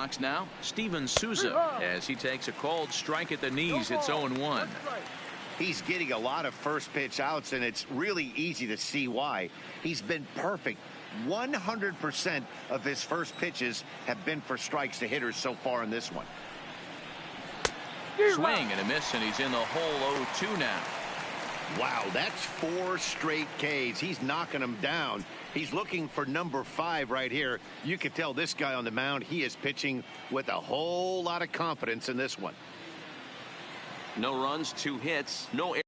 box now, Steven Souza, as he takes a called strike at the knees. It's 0-1. He's getting a lot of first pitch outs, and it's really easy to see why. He's been perfect. 100% of his first pitches have been for strikes to hitters so far in this one. Swing and a miss, and he's in the hole 0-2 now. Wow, that's 4 straight Ks. He's knocking them down. He's looking for number 5 right here. You can tell this guy on the mound, he is pitching with a whole lot of confidence in this one. No runs, 2 hits, no errors.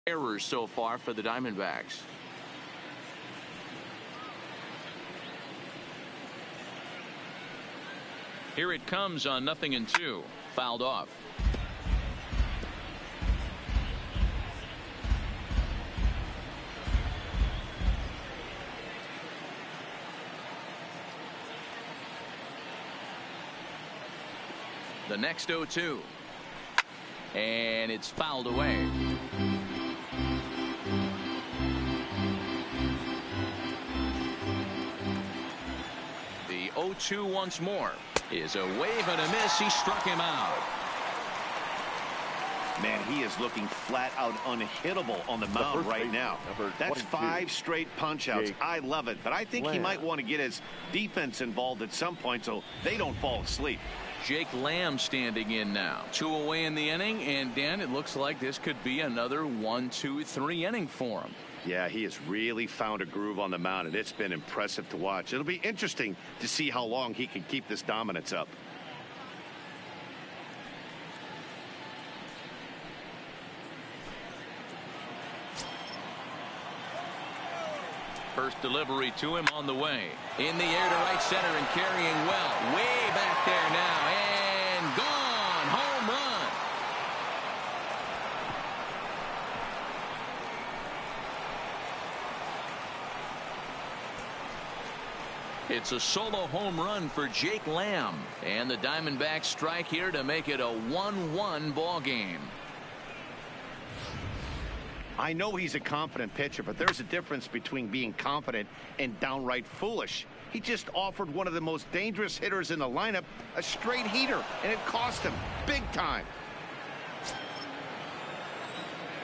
Errors so far for the Diamondbacks. Here it comes on 0-2. Fouled off. The next 0-2. And it's fouled away. The 0-2 once more is a wave and a miss. He struck him out. Man, he is looking flat out unhittable on the mound right now. That's 5 straight punch outs. I love it, but I think he might want to get his defense involved at some point so they don't fall asleep. Jake Lamb standing in now. 2 away in the inning, and Dan, it looks like this could be another 1-2-3 inning for him. Yeah, he has really found a groove on the mound, and it's been impressive to watch. It'll be interesting to see how long he can keep this dominance up. First delivery to him on the way. In the air to right center and carrying well. Way back there now. And gone. Home run. It's a solo home run for Jake Lamb. And the Diamondbacks strike here to make it a 1-1 ball game. I know he's a confident pitcher, but there's a difference between being confident and downright foolish. He just offered one of the most dangerous hitters in the lineup a straight heater, and it cost him big time.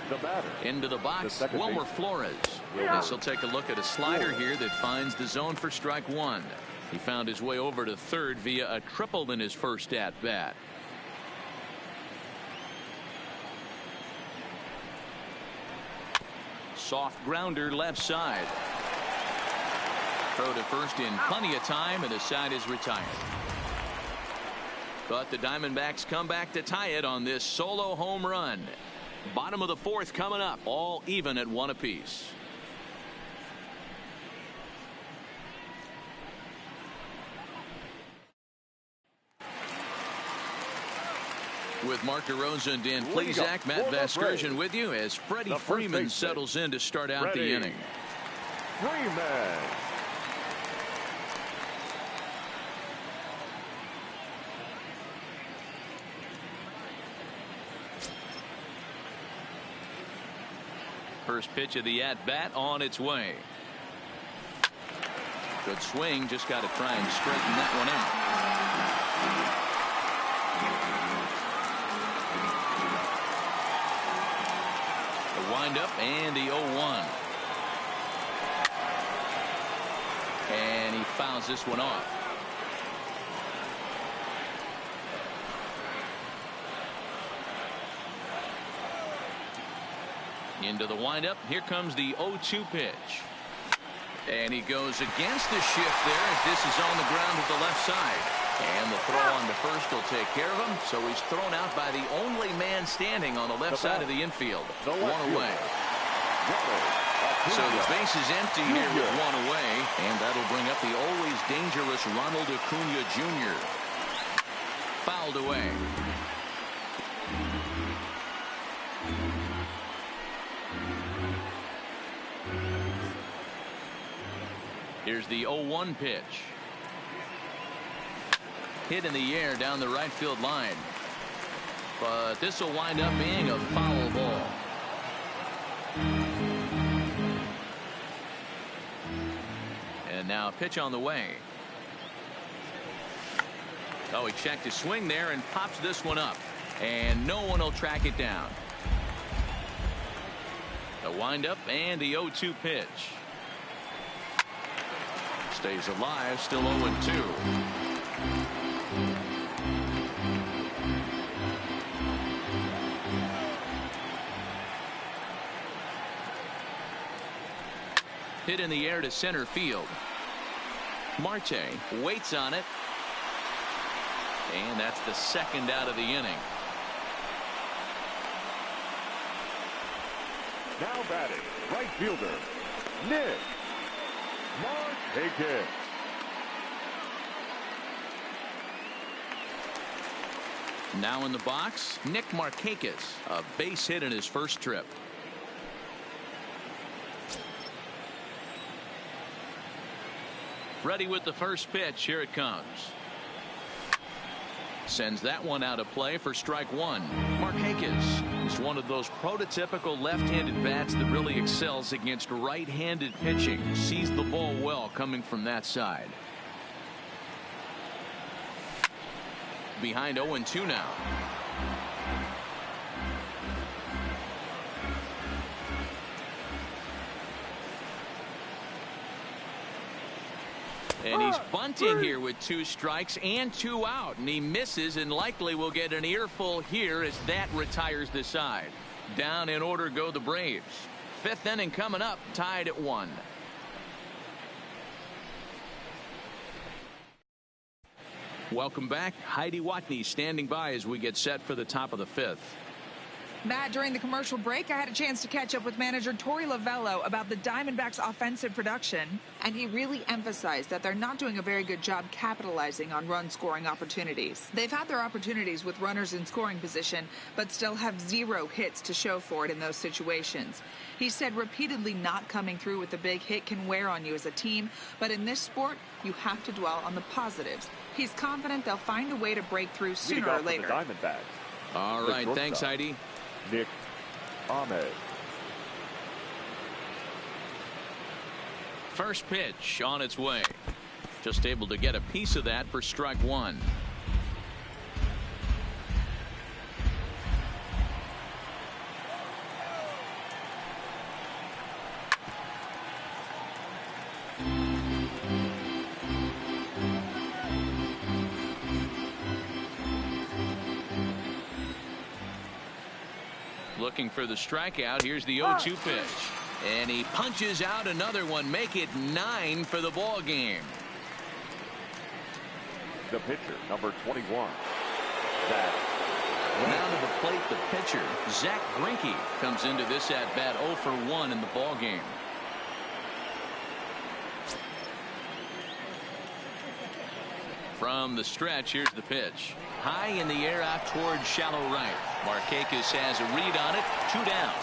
The batter. Into the box, Wilmer Flores. This will take a look at a slider here that finds the zone for strike 1. He found his way over to third via a triple in his first at bat. Soft grounder left side. Throw to first in plenty of time, and the side is retired. But the Diamondbacks come back to tie it on this solo home run. Bottom of the 4th coming up, all even at 1 apiece. With Mark DeRosa and Dan Plesac, Matt Vasgersian with you as Freddie Freeman settles in to start out the inning. Freeman. First pitch of the at-bat on its way. Good swing, just got to try and straighten that one out. Wind up and the 0-1. And he fouls this one off. Into the windup. Here comes the 0-2 pitch. And he goes against the shift there as this is on the ground to the left side. And the throw on to first will take care of him. So he's thrown out by the only man standing on the left side of the infield. 1 away. So the base is empty here with 1 away. And that'll bring up the always dangerous Ronald Acuna Jr. Fouled away. Here's the 0-1 pitch. hit in the air down the right field line. But this will wind up being a foul ball. And now a pitch on the way. Oh, he checked his swing there and pops this one up. And no one will track it down. The windup and the 0-2 pitch. Stays alive, still 0-2. Hit in the air to center field. Marte waits on it. And that's the second out of the inning. Now batting, right fielder, Nick Markakis. Now in the box, Nick Markakis, a base hit in his first trip. Ready with the first pitch. Here it comes. Sends that one out of play for strike one. Markakis is one of those prototypical left-handed bats that really excels against right-handed pitching. Sees the ball well coming from that side. Behind 0-2 now. And he's bunting here with 2 strikes and 2 out. And he misses and likely will get an earful here as that retires the side. Down in order go the Braves. 5th inning coming up, tied at 1. Welcome back. Heidi Watney standing by as we get set for the top of the 5th. Matt, during the commercial break, I had a chance to catch up with manager Torey Lovullo about the Diamondbacks' offensive production, and he really emphasized that they're not doing a very good job capitalizing on run-scoring opportunities. They've had their opportunities with runners in scoring position, but still have 0 hits to show for it in those situations. He said repeatedly not coming through with a big hit can wear on you as a team, but in this sport, you have to dwell on the positives. He's confident they'll find a way to break through sooner or later. The Diamondbacks. All right, thanks, Heidi. Nick Ahmed. First pitch on its way. Just able to get a piece of that for strike one. Looking for the strikeout. Here's the 0-2 pitch. And he punches out another one. Make it 9 for the ball game. The pitcher, number 21. Zach. Now to the plate, the pitcher, Zach Greinke, comes into this at-bat 0 for 1 in the ball game. From the stretch, here's the pitch. High in the air out towards shallow right. Markakis has a read on it. 2 down.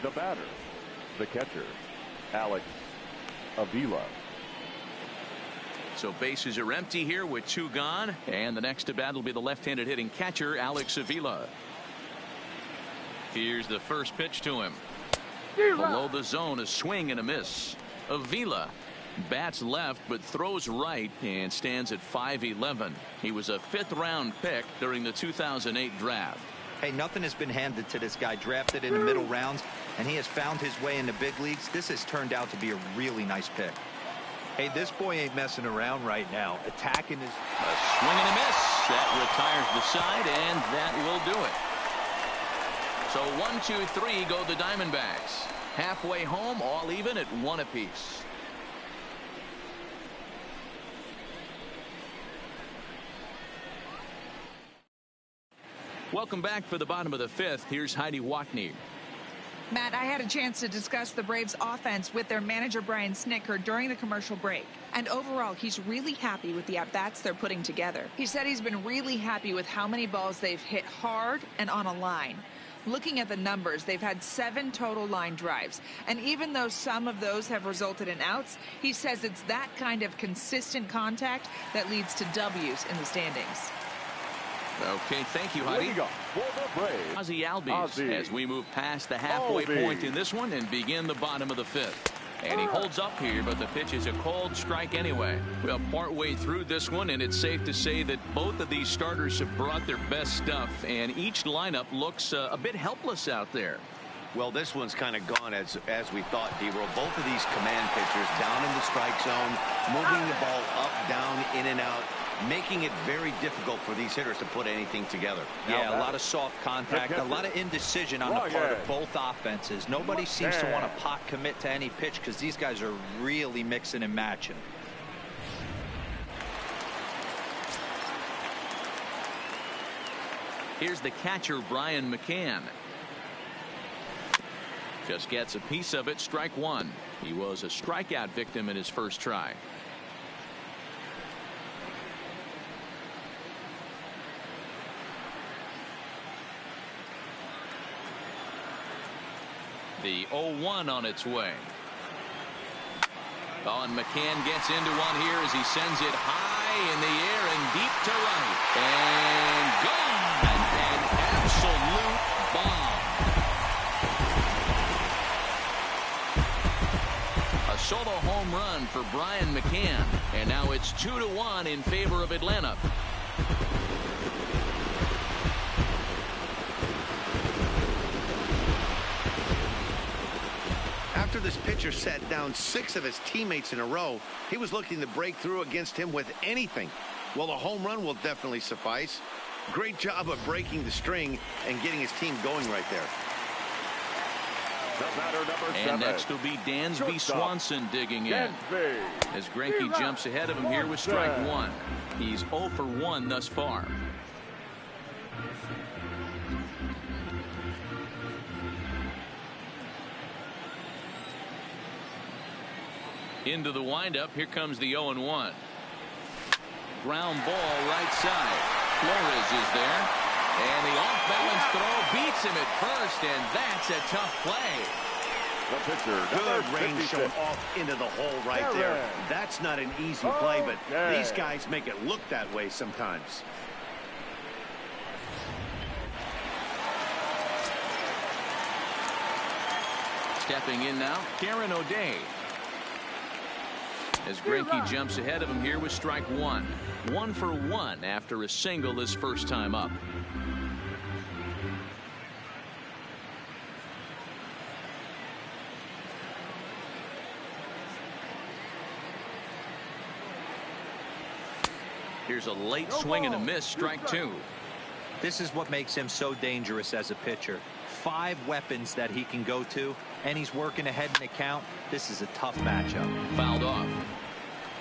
The batter, the catcher, Alex Avila. So bases are empty here with 2 gone. And the next to bat will be the left-handed hitting catcher, Alex Avila. Here's the first pitch to him. Below the zone, a swing and a miss. Avila bats left but throws right and stands at 5'11". He was a 5th round pick during the 2008 draft. Hey, nothing has been handed to this guy. Drafted in the middle rounds, and he has found his way in the big leagues. This has turned out to be a really nice pick. Hey, this boy ain't messing around right now. Attacking his... A swing and a miss. That retires the side, and that will do it. So 1, 2, 3 go the Diamondbacks. Halfway home, all even at 1 apiece. Welcome back for the bottom of the 5th. Here's Heidi Watney. Matt, I had a chance to discuss the Braves offense with their manager Brian Snitker during the commercial break. And overall, he's really happy with the at-bats they're putting together. He said he's been really happy with how many balls they've hit hard and on a line. Looking at the numbers, they've had 7 total line drives. And even though some of those have resulted in outs, he says it's that kind of consistent contact that leads to W's in the standings. Okay, thank you, Heidi. Ozzie Albies as we move past the halfway point in this one and begin the bottom of the 5th. And he holds up here, but the pitch is a cold strike anyway. Well, partway through this one, and it's safe to say that both of these starters have brought their best stuff, and each lineup looks a bit helpless out there. Well, this one's kind of gone as we thought, D-Roll. Both of these command pitchers down in the strike zone, moving the ball up, down, in and out, making it very difficult for these hitters to put anything together. Yeah, a lot of soft contact, a lot of indecision on the part of both offenses. Nobody seems to want to pot commit to any pitch because these guys are really mixing and matching. Here's the catcher, Brian McCann. Just gets a piece of it, strike 1. He was a strikeout victim in his first try. The 0-1 on its way. Oh, and McCann gets into one here as he sends it high in the air and deep to right. And gone! An absolute bomb. A solo home run for Brian McCann. And now it's 2-1 in favor of Atlanta. After this pitcher sat down 6 of his teammates in a row, he was looking to break through against him with anything. Well, a home run will definitely suffice. Great job of breaking the string and getting his team going right there. And next will be Dansby Swanson digging in. As Greinke jumps ahead of him here with strike 1. He's 0 for 1 thus far. Into the windup. Here comes the 0-1. Ground ball right side. Flores is there. And the off-balance throw beats him at first, and that's a tough play. The pitcher, good range shown off into the hole right there. That's not an easy play, but these guys make it look that way sometimes. Stepping in now, Karen O'Day. As Greinke jumps ahead of him here with strike 1. 1 for 1 after a single his first time up. Here's a late swing and a miss, strike 2. This is what makes him so dangerous as a pitcher. 5 weapons that he can go to, and he's working ahead in the count. This is a tough matchup. Fouled off.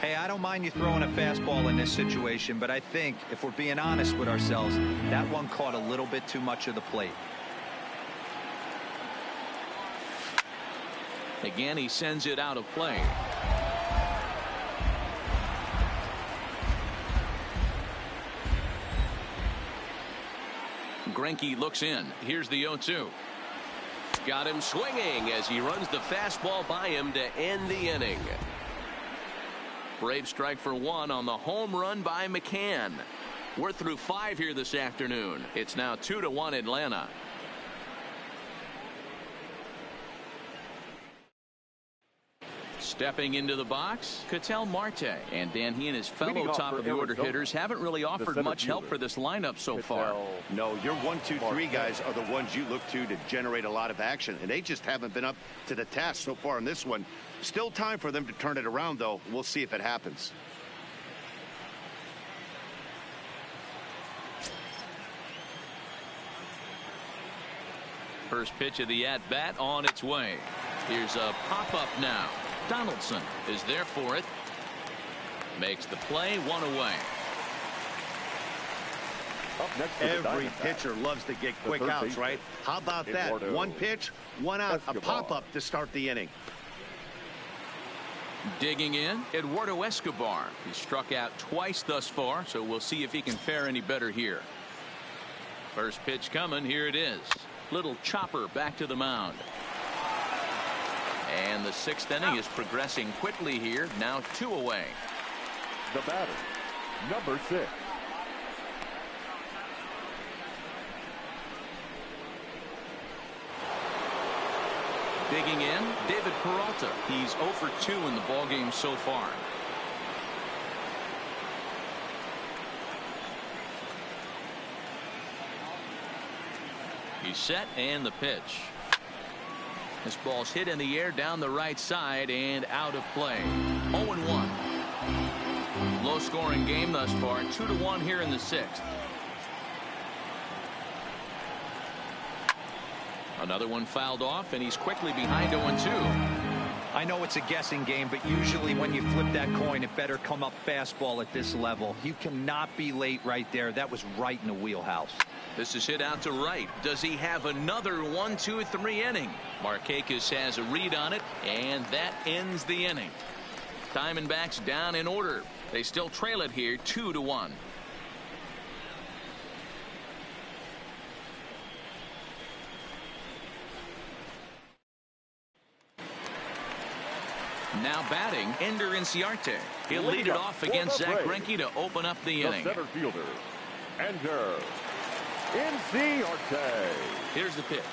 Hey, I don't mind you throwing a fastball in this situation, but I think if we're being honest with ourselves, that one caught a little bit too much of the plate. Again, he sends it out of play. Greinke looks in. Here's the 0-2. Got him swinging as he runs the fastball by him to end the inning. Brave strike for 1 on the home run by McCann. We're through 5 here this afternoon. It's now 2-1 Atlanta. Stepping into the box, Ketel Marte. And Dan, he and his fellow top-of-the-order hitters haven't really offered much help for this lineup so far. No, your 1, 2, 3 guys are the ones you look to generate a lot of action, and they just haven't been up to the task so far in this one. Still time for them to turn it around, though. We'll see if it happens. First pitch of the at-bat on its way. Here's a pop-up now. Donaldson is there for it. Makes the play, 1 away. Every pitcher loves to get quick outs, right? How about that? 1 pitch, 1 out, a pop-up to start the inning. Digging in, Eduardo Escobar. He struck out twice thus far, so we'll see if he can fare any better here. First pitch coming, here it is. Little chopper back to the mound. And the 6th inning is progressing quickly here. Now 2 away. The batter, number 6. Digging in, David Peralta. He's 0 for 2 in the ballgame so far. He's set, and the pitch. This ball's hit in the air down the right side and out of play. 0-1. Low scoring game thus far. 2-1 here in the 6th. Another one fouled off, and he's quickly behind 0-2. I know it's a guessing game, but usually when you flip that coin, it better come up fastball at this level. You cannot be late right there. That was right in the wheelhouse. This is hit out to right. Does he have another 1-2-3 inning? Markakis has a read on it, and that ends the inning. Diamondbacks down in order. They still trail it here 2-1. Now batting, Ender Inciarte. He'll lead it off against Zach Greinke to open up the inning. The center fielder, Ender Inciarte. Here's the pitch.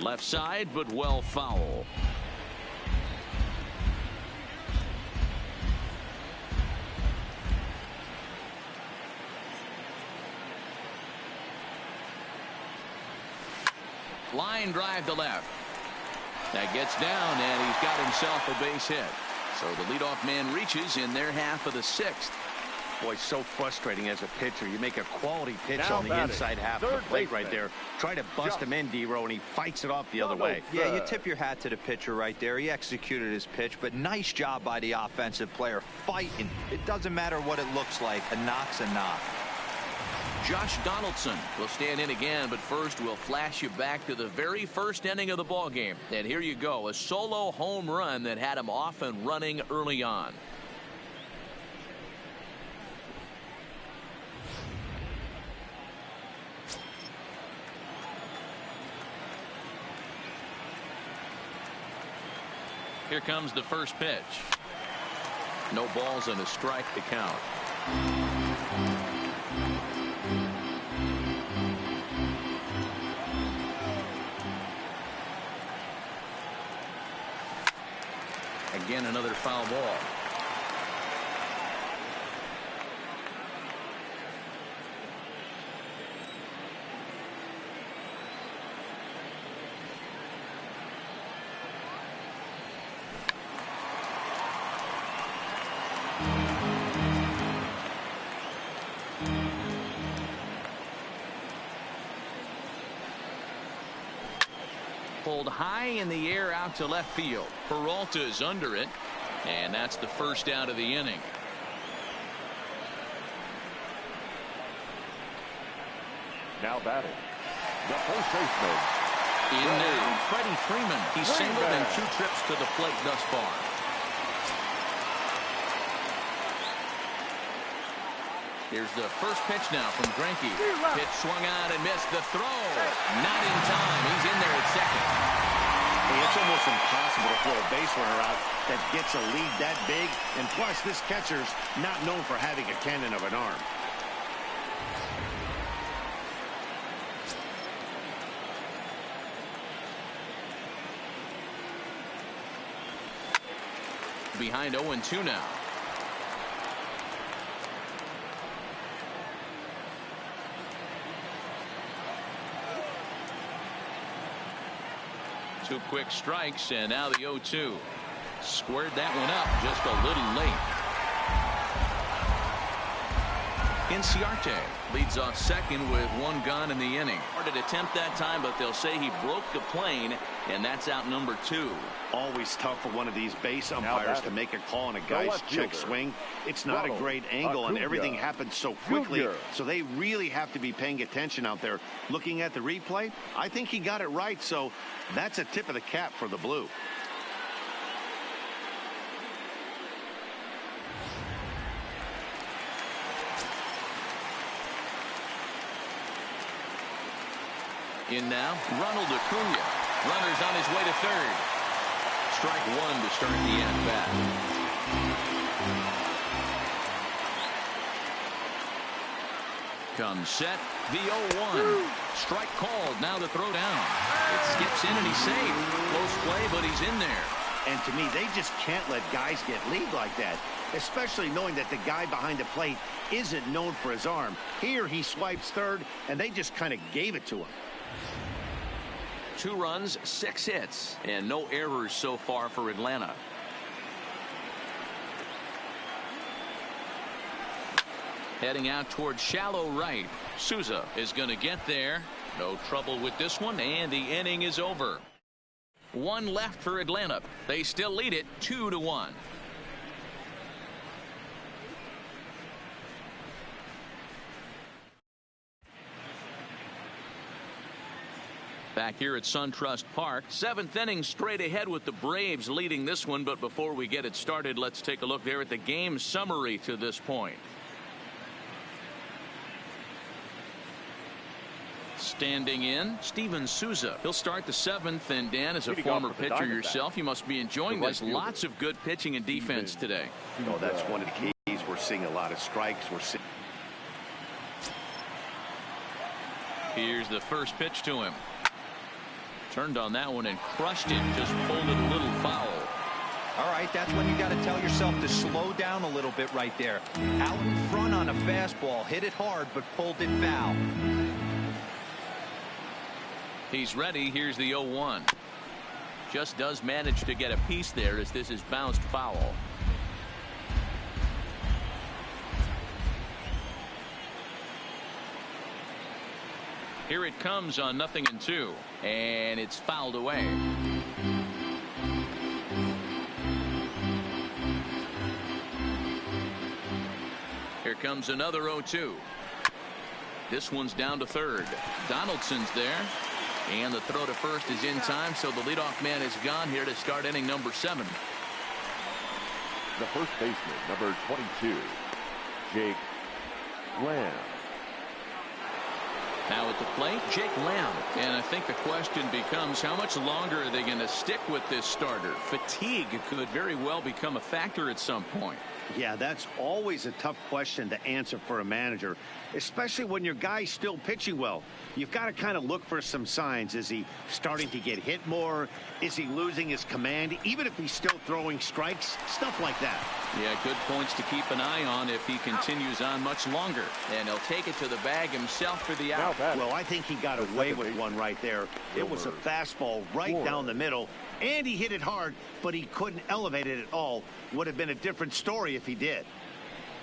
Left side, but well foul. Line drive to left. That gets down, and he's got himself a base hit. So the leadoff man reaches in their half of the 6th. Boy, so frustrating as a pitcher. You make a quality pitch Now on the batting, inside half of the third plate right baseman. there. Try to bust him in, D-Row, and he fights it off the other way. Yeah, you tip your hat to the pitcher right there. He executed his pitch, but nice job by the offensive player fighting. It doesn't matter what it looks like. A knock's a knock. Josh Donaldson will stand in again, but first we'll flash you back to the very first inning of the ball game. And here you go, a solo home run that had him off and running early on. Here comes the first pitch. No balls and a strike to count. Again, another foul ball. Pulled high in the air out to left field. Peralta's under it, and that's the first out of the inning. Now batting, the first baseman. In now, Freddie Freeman. He's singled in 2 trips to the plate thus far. Here's the first pitch now from Greinke. Pitch swung out and missed. The throw. Not in time. He's in there at second. Hey, it's almost impossible to throw a base runner out that gets a lead that big. And plus, this catcher's not known for having a cannon of an arm. Behind 0-2 now. Two quick strikes, and now the 0-2. Squared that one up just a little late. Inciarte leads off second with 1 gone in the inning. Hard to attempt that time, but they'll say he broke the plane, and that's out number 2. Always tough for one of these base umpires to make a call on a guy's check swing. It's not a great angle, and everything happens so quickly, so they really have to be paying attention out there. Looking at the replay, I think he got it right, so that's a tip of the cap for the Blue. In now, Ronald Acuna. Runner's on his way to third. Strike one to start the at-bat. Comes set, the 0-1. Strike called, now the throw down. It skips in and he's safe. Close play, but he's in there. And to me, they just can't let guys get lead like that, especially knowing that the guy behind the plate isn't known for his arm. Here he swipes third, and they just kind of gave it to him. 2 runs, 6 hits, and no errors so far for Atlanta. Heading out towards shallow right. Souza is going to get there. No trouble with this one, and the inning is over. 1 left for Atlanta. They still lead it 2-1. Back here at SunTrust Park, 7th inning straight ahead with the Braves leading this one. But before we get it started, let's take a look there at the game summary to this point. Standing in, Steven Souza. He'll start the 7th, and Dan, as a former pitcher yourself, you must be enjoying this. Lots of good pitching and defense today. Oh, that's one of the keys. We're seeing a lot of strikes. Here's the first pitch to him. Turned on that one and crushed it. Just pulled it a little foul. All right, that's when you got to tell yourself to slow down a little bit right there. Out in front on a fastball, hit it hard, but pulled it foul. He's ready. Here's the 0-1. Just does manage to get a piece there as this is bounced foul. Here it comes on 0-2, and it's fouled away. Here comes another 0-2. This one's down to third. Donaldson's there, and the throw to first is in time, so the leadoff man is gone here to start inning number 7. The first baseman, number 22, Jake Lamb. Now at the plate, Jake Lamb. And I think the question becomes, how much longer are they going to stick with this starter? Fatigue could very well become a factor at some point. Yeah, that's always a tough question to answer for a manager, especially when your guy's still pitching well. You've got to kind of look for some signs. Is he starting to get hit more? Is he losing his command, even if he's still throwing strikes? Stuff like that. Yeah, good points to keep an eye on if he continues on much longer. And he'll take it to the bag himself for the out. Well, I think he got away with one right there. It was a fastball right down the middle, and he hit it hard, but he couldn't elevate it at all. Would have been a different story if he did.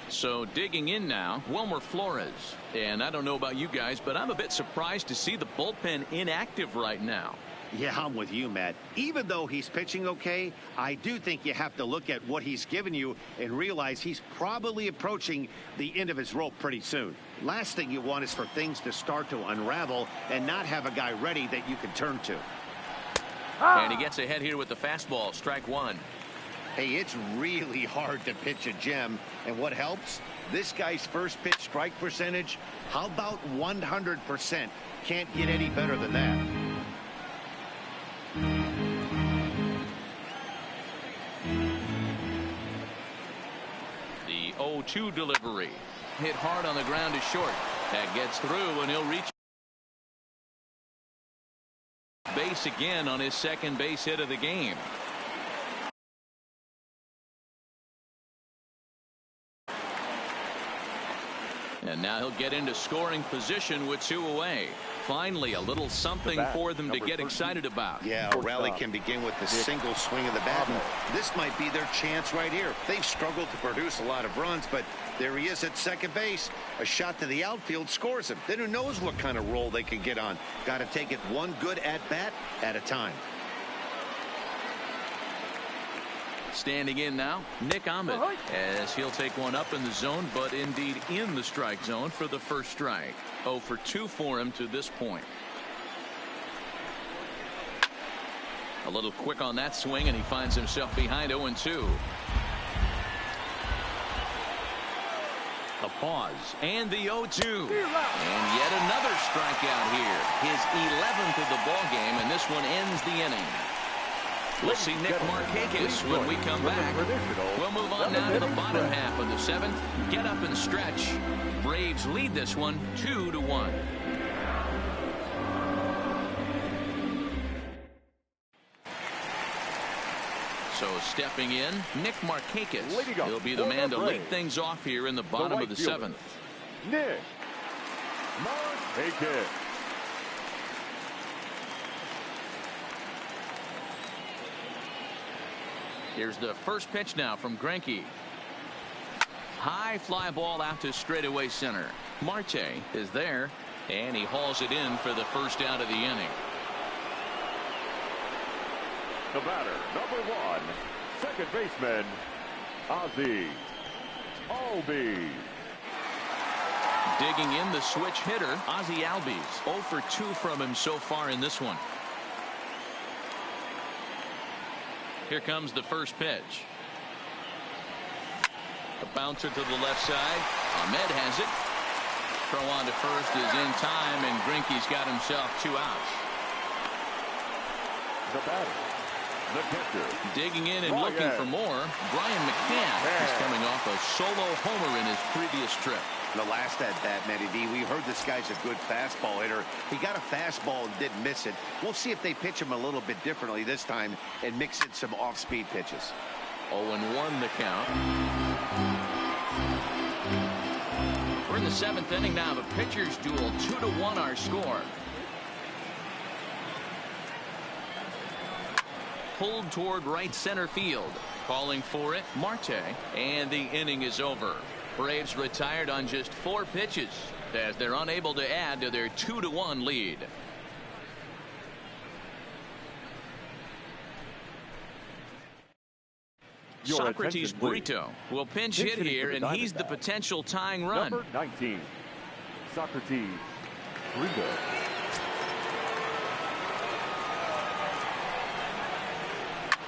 So digging in now, Wilmer Flores. And I don't know about you guys, but I'm a bit surprised to see the bullpen inactive right now. Yeah, I'm with you, Matt. Even though he's pitching okay, I do think you have to look at what he's given you and realize he's probably approaching the end of his rope pretty soon. Last thing you want is for things to start to unravel and not have a guy ready that you can turn to. And he gets ahead here with the fastball, strike one. Hey, it's really hard to pitch a gem, and what helps? This guy's first pitch strike percentage, how about 100%? Can't get any better than that. The 0-2 delivery. Hit hard on the ground is short. That gets through, and he'll reach base again on his second base hit of the game. And now he'll get into scoring position with 2 away. Finally, a little something for them to get excited about. Yeah, a rally can begin with the single swing of the bat. And this might be their chance right here. They've struggled to produce a lot of runs, but there he is at second base. A shot to the outfield scores him. Then who knows what kind of roll they can get on. Got to take it one good at-bat at a time. Standing in now, Nick Ahmed, as he'll take one up in the zone, but indeed in the strike zone for the first strike. 0 for 2 for him to this point. A little quick on that swing, and he finds himself behind 0-2. A Pause. And the 0-2. And yet another strikeout here. His 11th of the ball game, and this one ends the inning. We'll see Nick Markakis when we come back. We'll move on now to the bottom half of the 7th. Get up and stretch. Braves lead this one 2-1. So stepping in, Nick Markakis. He'll be the man to lead things off here in the bottom of the 7th. Nick Markakis. Here's the first pitch now from Greinke. High fly ball out to straightaway center. Marte is there, and he hauls it in for the first out of the inning. The batter, number 1, second baseman, Ozzie Albies. Digging in the switch hitter, Ozzie Albies. 0 for 2 from him so far in this one. Here comes the first pitch. A bouncer to the left side. Ahmed has it. Throw on to first is in time, and Greinke's got himself 2 outs. The batter, the catcher. Digging in and looking for more. Brian McCann is coming off a solo homer in his previous trip. The last at bat, Matty D, we heard this guy's a good fastball hitter. He got a fastball and didn't miss it. We'll see if they pitch him a little bit differently this time and mix in some off-speed pitches. 0-1 the count. We're in the 7th inning now. The pitchers duel. 2-1 our score. Pulled toward right center field. Calling for it, Marte. And the inning is over. Braves retired on just 4 pitches as they're unable to add to their 2-1 lead. Socrates Brito will pinch hit here, and he's the potential tying run. Number 19, Socrates Brito.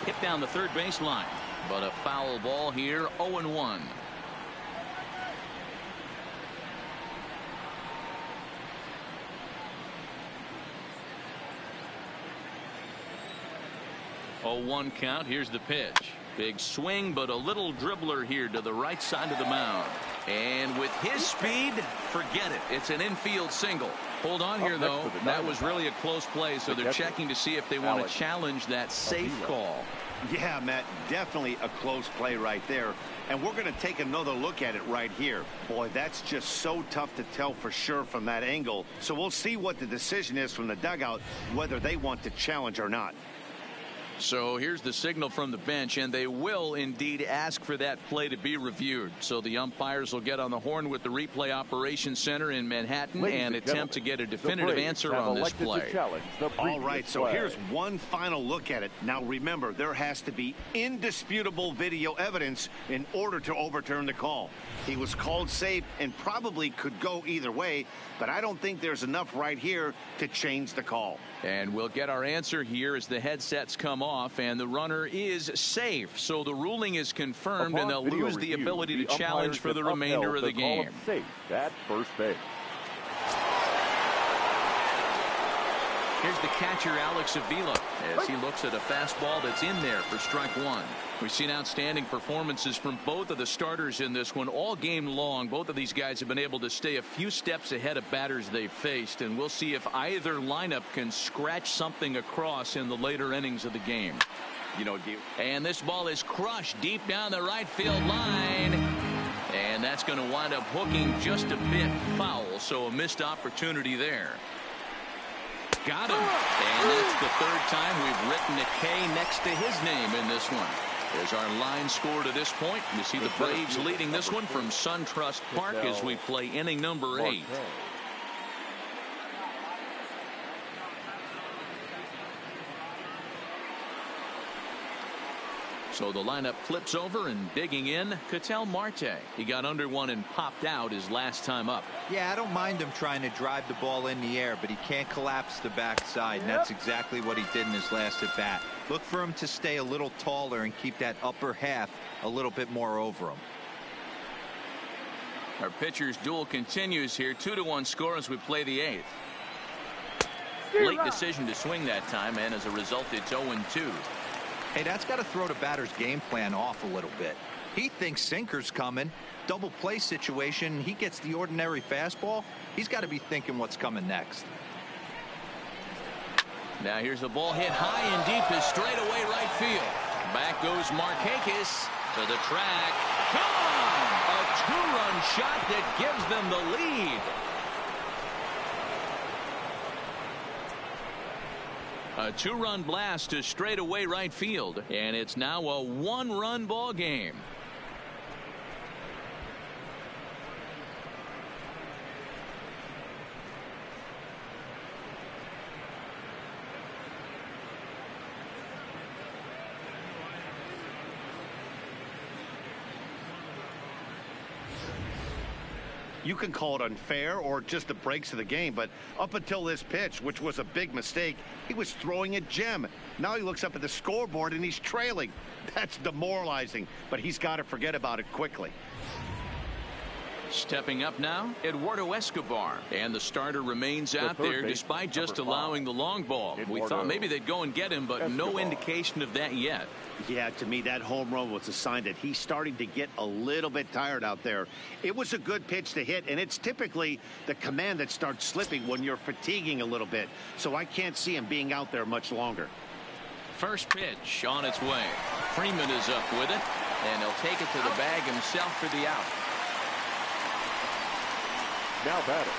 Hit down the third baseline, but a foul ball here. 0-1. Oh, 1 count. Here's the pitch. Big swing, but a little dribbler here to the right side of the mound. And with his speed, forget it. It's an infield single. Hold on here, though. That was really a close play, so they're checking to see if they want to challenge that safe call. Yeah, Matt, definitely a close play right there. And we're going to take another look at it right here. Boy, that's just so tough to tell for sure from that angle. So we'll see what the decision is from the dugout, whether they want to challenge or not. So here's the signal from the bench, and they will indeed ask for that play to be reviewed. So the umpires will get on the horn with the replay operations center in Manhattan and attempt to get a definitive answer on this play. All right, so here's one final look at it. Now remember, there has to be indisputable video evidence in order to overturn the call. He was called safe and probably could go either way, but I don't think there's enough right here to change the call. And we'll get our answer here as the headsets come off, and the runner is safe. So the ruling is confirmed, and they'll lose the ability to challenge for the remainder of the game. Safe at first base. Here's the catcher, Alex Avila, as he looks at a fastball that's in there for strike 1. We've seen outstanding performances from both of the starters in this one all game long. Both of these guys have been able to stay a few steps ahead of batters they've faced, and we'll see if either lineup can scratch something across in the later innings of the game. And this ball is crushed deep down the right field line, and that's going to wind up hooking just a bit foul, so a missed opportunity there. Got him. And that's the 3rd time we've written a K next to his name in this one. There's our line score to this point. You see the Braves leading this one from SunTrust Park as we play inning number 8. So the lineup flips over, and digging in, Ketel Marte. He got under one and popped out his last time up. Yeah, I don't mind him trying to drive the ball in the air, but he can't collapse the backside, and that's exactly what he did in his last at bat. Look for him to stay a little taller and keep that upper half a little bit more over him. Our pitcher's duel continues here. 2-1 score as we play the 8th. Late decision to swing that time, and as a result, it's 0-2. Hey, that's got to throw the batter's game plan off a little bit. He thinks sinker's coming. Double play situation. He gets the ordinary fastball. He's got to be thinking what's coming next. Now here's a ball hit high and deep to straightaway right field. Back goes Markakis to the track. Gone! A 2-run shot that gives them the lead. A 2-run blast to straightaway right field, and it's now a 1-run ball game. You can call it unfair or just the breaks of the game, but up until this pitch, which was a big mistake, he was throwing a gem. Now he looks up at the scoreboard and he's trailing. That's demoralizing, but he's got to forget about it quickly. Stepping up now, Eduardo Escobar, and the starter remains out there despite just allowing the long ball. We thought maybe they'd go and get him, but no indication of that yet. Yeah, to me, that home run was a sign that he's starting to get a little bit tired out there. It was a good pitch to hit, and it's typically the command that starts slipping when you're fatiguing a little bit. So I can't see him being out there much longer. First pitch on its way. Freeman is up with it, and he'll take it to the bag himself for the out. Now batter,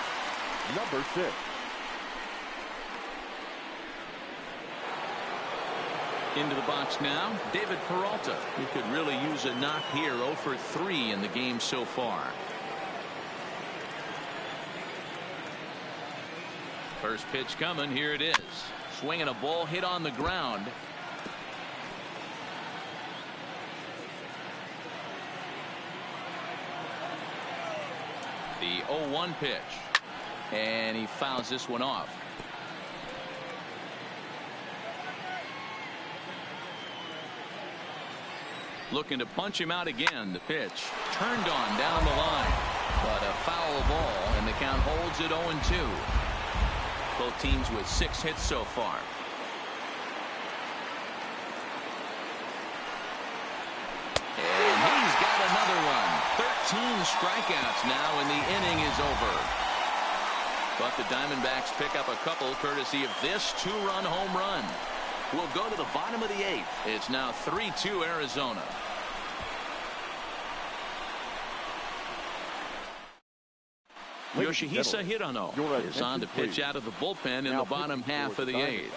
number 6. Into the box now, David Peralta. He could really use a knock here. 0 for 3 in the game so far. First pitch coming. Here it is. Swinging a ball hit on the ground. The 0-1 pitch. And he fouls this one off. Looking to punch him out again. The pitch turned on down the line. But a foul ball, and the count holds at 0-2. Both teams with 6 hits so far. And he's got another one. 13 strikeouts now, and the inning is over. But the Diamondbacks pick up a couple courtesy of this 2-run home run. We'll go to the bottom of the 8th. It's now 3-2 Arizona. Yoshihisa Hirano is on to pitch out of the bullpen in the bottom half of the 8th.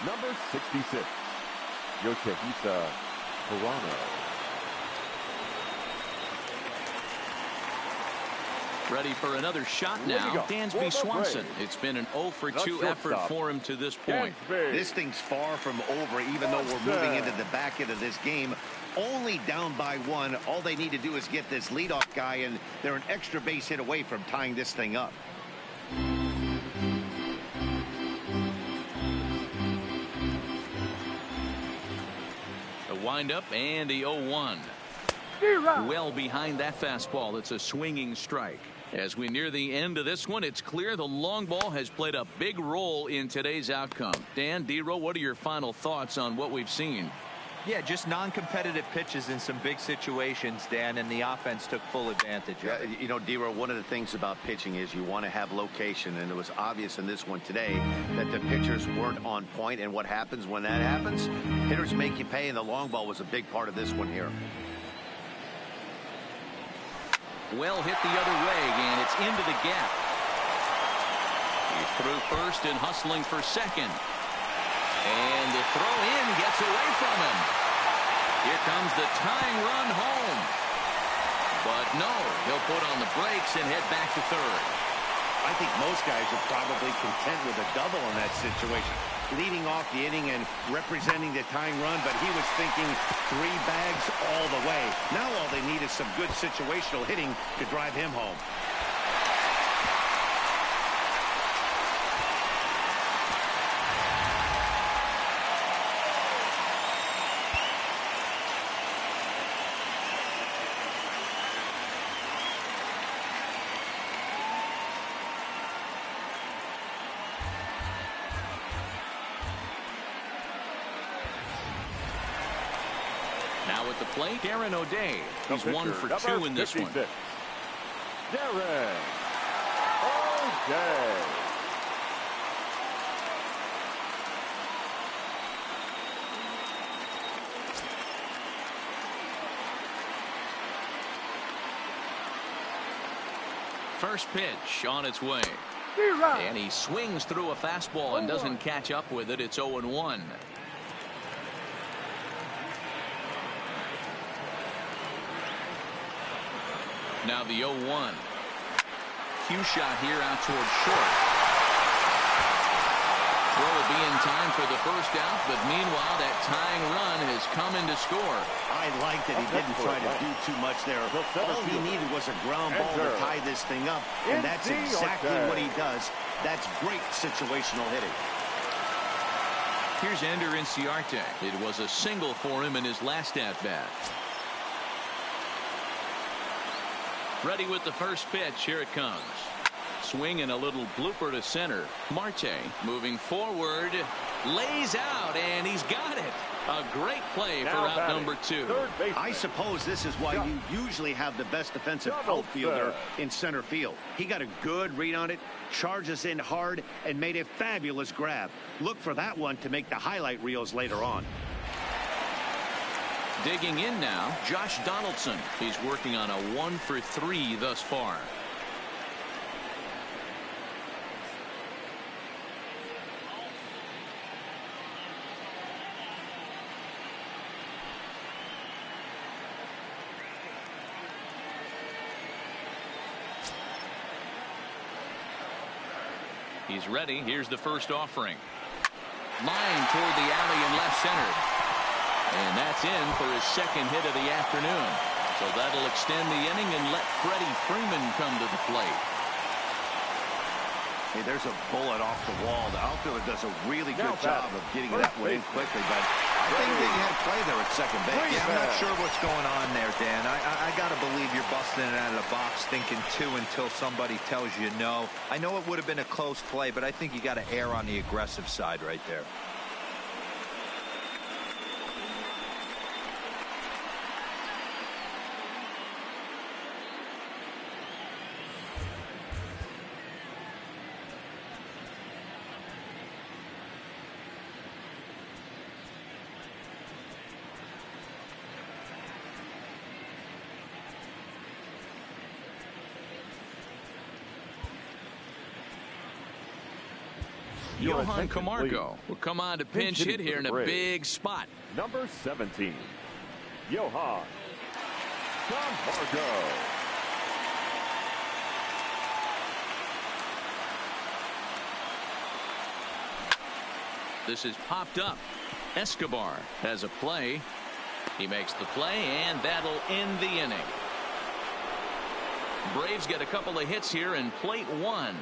Number 66, Yoshihisa Hirano. Ready for another shot now. Dansby Swanson. It's been an 0 for 2 effort for him to this point. This thing's far from over, even though we're moving into the back end of this game. Only down by 1. All they need to do is get this leadoff guy, and they're an extra base hit away from tying this thing up. The windup and the 0-1. Well behind that fastball. It's a swinging strike. As we near the end of this one, it's clear the long ball has played a big role in today's outcome. Dan, D-Row, what are your final thoughts on what we've seen? Yeah, just non-competitive pitches in some big situations, Dan, and the offense took full advantage of it. You know, D-Row, one of the things about pitching is you want to have location, and it was obvious in this one today that the pitchers weren't on point, and what happens when that happens? Hitters make you pay, and the long ball was a big part of this one here. Well hit the other way, and it's into the gap. He's through first and hustling for second. And the throw in gets away from him. Here comes the tying run home. But no, he'll put on the brakes and head back to third. I think most guys are probably content with a double in that situation. Leading off the inning and representing the tying run, but he was thinking 3 bags all the way. Now all they need is some good situational hitting to drive him home. Now at the plate, Darren O'Day. He's 1 for 2 in this one. Darren O'Day. First pitch on its way. And he swings through a fastball and doesn't catch up with it. It's 0-1. Now the 0-1. Cue shot here out towards short. Throw will be in time for the first out, but meanwhile that tying run has come in to score. I like that he didn't try to do too much there. All he needed was a ground ball to tie this thing up, and that's exactly what he does. That's great situational hitting. Here's Ender Inciarte. It was a single for him in his last at-bat. Ready with the first pitch. Here it comes. Swing and a little blooper to center. Marte moving forward, lays out, and he's got it. A great play for out number 2. I suppose this is why you usually have the best defensive outfielder in center field. He got a good read on it, charges in hard, and made a fabulous grab. Look for that one to make the highlight reels later on. Digging in now, Josh Donaldson. He's working on a 1 for 3 thus far. He's ready. Here's the first offering. Line toward the alley in left center. And that's in for his second hit of the afternoon. So that'll extend the inning and let Freddie Freeman come to the plate. Hey, there's a bullet off the wall. The outfielder does a really good job of getting that one in quickly, but I think they had play there at second base. Yeah, I'm not sure what's going on there, Dan. I got to believe you're busting it out of the box thinking 2 until somebody tells you no. I know it would have been a close play, but I think you got to err on the aggressive side right there. Johan Camargo will come on to pinch hit here in a big spot. Number 17, Johan Camargo. This is popped up. Escobar has a play. He makes the play, and that'll end the inning. Braves get a couple of hits here in plate 1.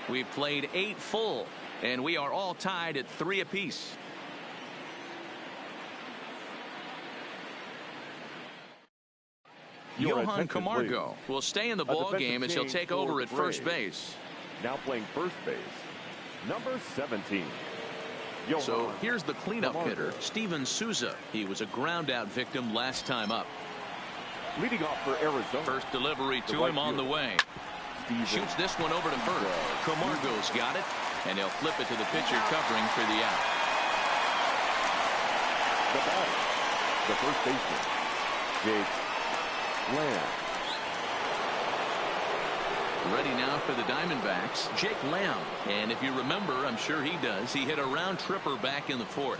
We've played 8 full. And we are all tied at 3 apiece. Johan Camargo will stay in the ball game as he'll take over at first base. Now playing first base, number 17. So here's the cleanup hitter, Steven Souza. He was a ground out victim last time up. Leading off for Arizona. First delivery to him on the way. Shoots this one over to first. Camargo's got it. And he'll flip it to the pitcher covering for the out. The batter, the first baseman, Jake Lamb. Ready now for the Diamondbacks, Jake Lamb. And if you remember, I'm sure he does, he hit a round tripper back in the 4th.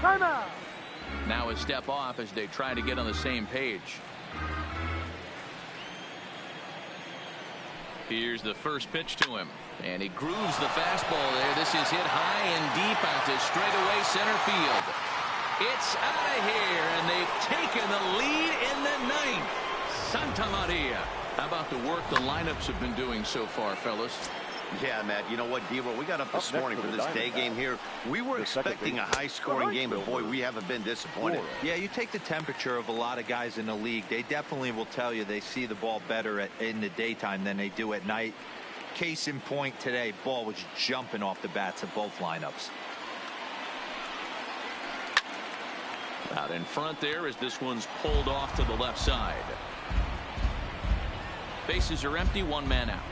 Timeout. Now a step off as they try to get on the same page. Here's the first pitch to him, and he grooves the fastball there. This is hit high and deep out to straightaway center field. It's out of here, and they've taken the lead in the 9th. Santa Maria. How about the work the lineups have been doing so far, fellas? Yeah, Matt, you know what, Devo, we got up this morning for this day game here. We were expecting a high-scoring game, but boy, we haven't been disappointed. Yeah, you take the temperature of a lot of guys in the league. They definitely will tell you they see the ball better in the daytime than they do at night. Case in point today, ball was jumping off the bats of both lineups. Out in front there as this one's pulled off to the left side. Bases are empty, one man out.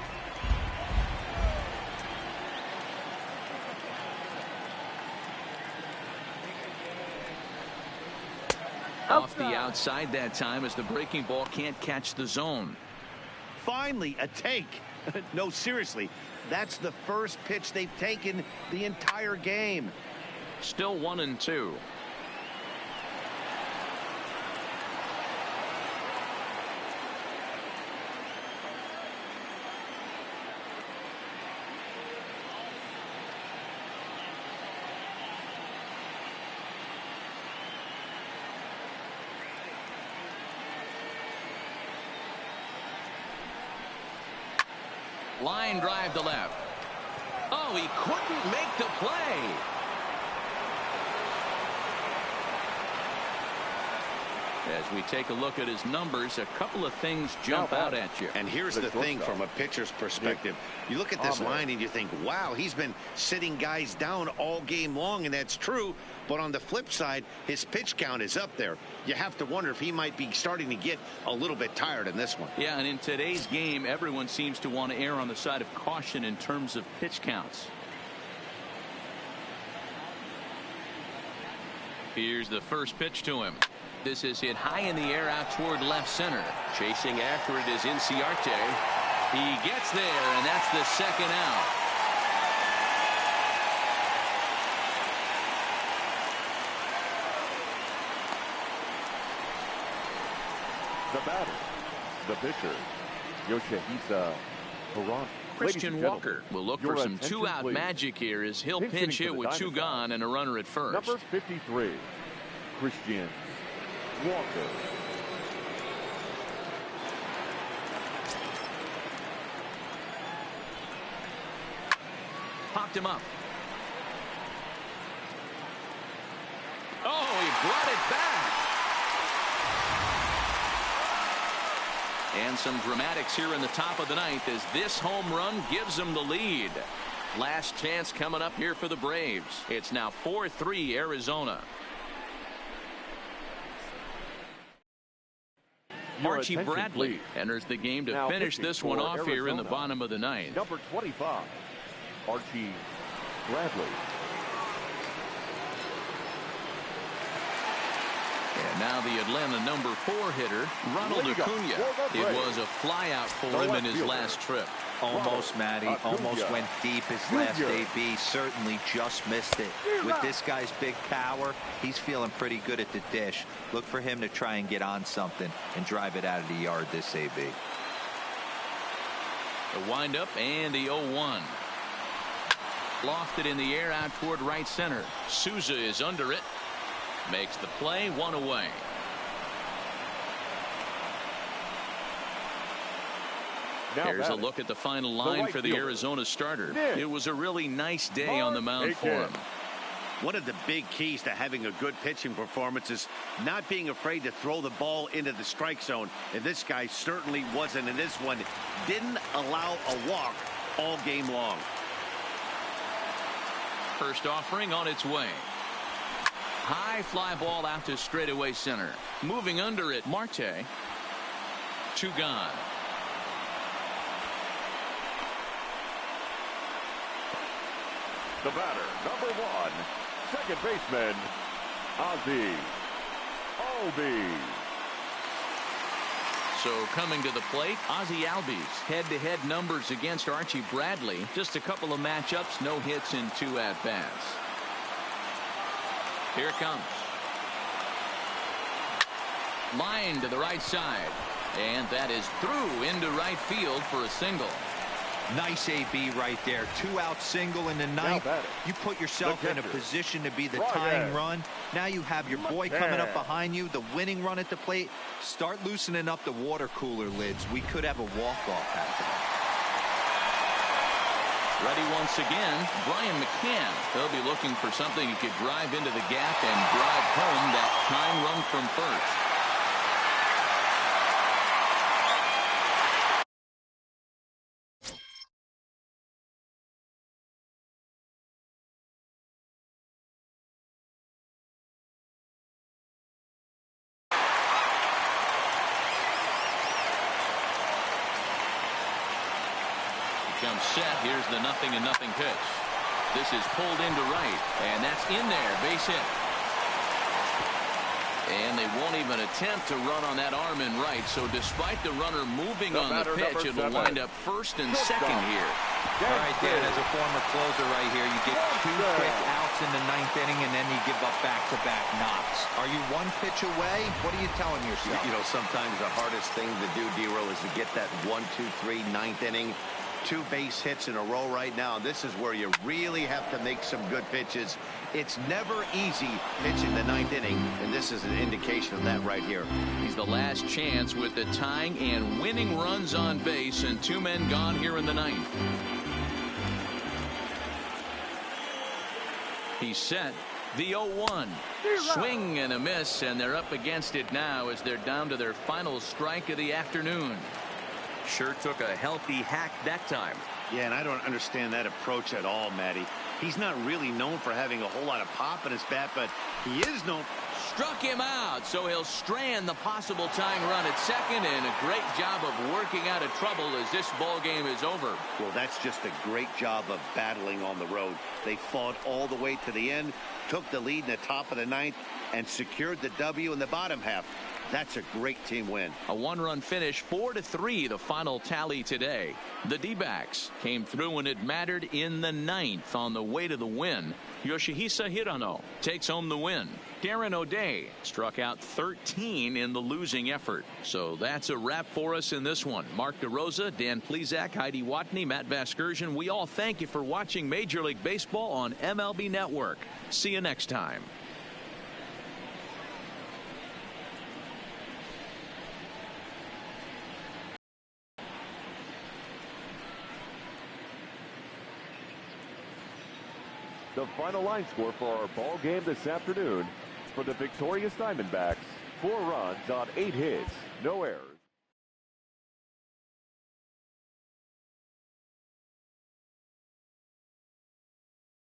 Off the outside that time as the breaking ball can't catch the zone. Finally, a take. No, seriously, that's the first pitch they've taken the entire game. Still 1-2. Line drive to left. Oh, he couldn't make the play. As we take a look at his numbers, a couple of things jump out at you. And here's the thing from a pitcher's perspective. You look at this line and you think, wow, he's been sitting guys down all game long, and that's true. But on the flip side, his pitch count is up there. You have to wonder if he might be starting to get a little bit tired in this one. Yeah, and in today's game, everyone seems to want to err on the side of caution in terms of pitch counts. Here's the first pitch to him. This is hit high in the air out toward left center. Chasing after it is Inciarte. He gets there, and that's the second out. The batter, the pitcher, Yoshihisa Hirono. Christian Walker will look for some two-out magic here as he'll pinch hit with two gone and a runner at first. Number 53, Christian Walker. Popped him up. Oh, he brought it back. And some dramatics here in the top of the ninth as this home run gives them the lead. Last chance coming up here for the Braves. It's now 4-3 Arizona. Archie Bradley enters the game to finish this one off here in the bottom of the ninth. Number 25, Archie Bradley. And now the Atlanta number 4 hitter, Ronald Acuna. It was a flyout for him in his last trip. Almost, Matty. Almost went deep his last AB. Certainly just missed it. With this guy's big power, he's feeling pretty good at the dish. Look for him to try and get on something and drive it out of the yard this AB. The windup and the 0-1. Lofted in the air out toward right center. Souza is under it. Makes the play, one away. Here's a look at the final line for the Arizona starter. It was a really nice day on the mound for him. One of the big keys to having a good pitching performance is not being afraid to throw the ball into the strike zone. And this guy certainly wasn't in this one. Didn't allow a walk all game long. First offering on its way. High fly ball out to straightaway center. Moving under it, Marte. Two gone. The batter, number 1, second baseman, Ozzie Albies. So coming to the plate, Ozzie Albies. Head-to-head numbers against Archie Bradley. Just a couple of matchups, no hits in 2 at-bats. Here it comes. Line to the right side. And that is through into right field for a single. Nice AB right there. 2-out single in the ninth. You put yourself in a position to be the tying run. Now you have your boy coming up behind you, the winning run at the plate. Start loosening up the water cooler lids. We could have a walk-off happening. Ready once again, Brian McCann. He'll be looking for something he could drive into the gap and drive home that tying run from first. comes set. Here's the 0-0 pitch. This is pulled into right, and that's in there. Base hit. And they won't even attempt to run on that arm in right. So despite the runner moving on the pitch, it'll wind up first and second here. All right, Dan, as a former closer right here, you get 2 quick outs in the 9th inning, and then you give up back-to-back knocks. Are you 1 pitch away? What are you telling yourself? You know, sometimes the hardest thing to do, D-Roll, is to get that 1, 2, 3, 9th inning. 2 base hits in a row right now. This is where you really have to make some good pitches. It's never easy pitching the 9th inning, and this is an indication of that right here. He's the last chance with the tying and winning runs on base, and 2 men gone here in the 9th. He's set. The 0-1. Swing and a miss, and they're up against it now as they're down to their final strike of the afternoon. Sure took a healthy hack that time. Yeah, and I don't understand that approach at all, Matty. He's not really known for having a whole lot of pop in his bat, but he is known. Struck him out, so he'll strand the possible tying run at second, and a great job of working out of trouble as this ball game is over. Well, that's just a great job of battling on the road. They fought all the way to the end, took the lead in the top of the 9th, and secured the W in the bottom half. That's a great team win. A 1-run finish, 4-3, the final tally today. The D-backs came through when it mattered in the 9th on the way to the win. Yoshihisa Hirano takes home the win. Darren O'Day struck out 13 in the losing effort. So that's a wrap for us in this one. Mark DeRosa, Dan Plesac, Heidi Watney, Matt Vasgersian. We all thank you for watching Major League Baseball on MLB Network. See you next time. The final line score for our ball game this afternoon: for the victorious Diamondbacks, 4 runs on 8 hits, no errors.